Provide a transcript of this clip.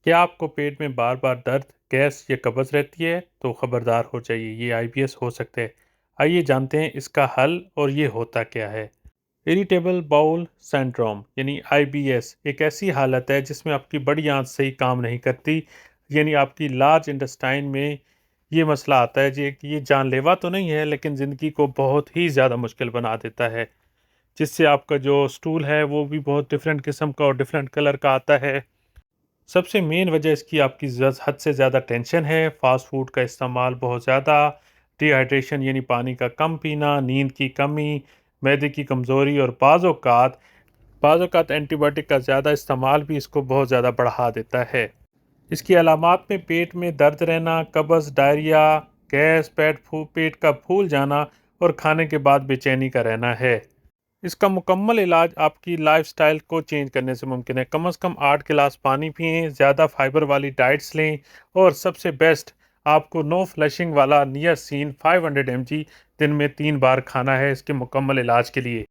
کیا آپ کو پیٹ میں بار بار درد، گیس یا قبض رہتی ہے؟ تو خبردار ہو جائیے، یہ IBS ہو سکتا ہے۔ آئیے جانتے ہیں اس کا حل اور یہ ہوتا کیا ہے۔ اریٹیبل باؤل سنڈروم یعنی IBS ایک ایسی حالت ہے جس میں آپ کی بڑی آنت صحیح کام نہیں کرتی، یعنی آپ کی لارج انٹسٹائن میں یہ مسئلہ آتا ہے جی کہ یہ جان لیوا تو نہیں ہے لیکن زندگی کو بہت ہی زیادہ مشکل بنا دیتا ہے، جس سے آپ کا جو سٹول ہے وہ بھی بہت ڈفرینٹ قسم کا اور ڈفرینٹ کلر کا آتا ہے۔ سب سے مین وجہ اس کی آپ کی حد سے زیادہ ٹینشن ہے، فاسٹ فوڈ کا استعمال بہت زیادہ، ڈی ہائیڈریشن یعنی پانی کا کم پینا، نیند کی کمی، معدے کی کمزوری اور بعض اوقات اینٹی بائیوٹک کا زیادہ استعمال بھی اس کو بہت زیادہ بڑھا دیتا ہے۔ اس کی علامات میں پیٹ میں درد رہنا، قبض، ڈائریا، گیس، پیٹ کا پھول جانا اور کھانے کے بعد بے چینی کا رہنا ہے۔ اس کا مکمل علاج آپ کی لائف سٹائل کو چینج کرنے سے ممکن ہے۔ کم از کم 8 گلاس پانی پئیں، زیادہ فائبر والی ڈائٹس لیں اور سب سے بیسٹ آپ کو نو فلشنگ والا نیاسین 500 mg دن میں 3 بار کھانا ہے اس کے مکمل علاج کے لیے۔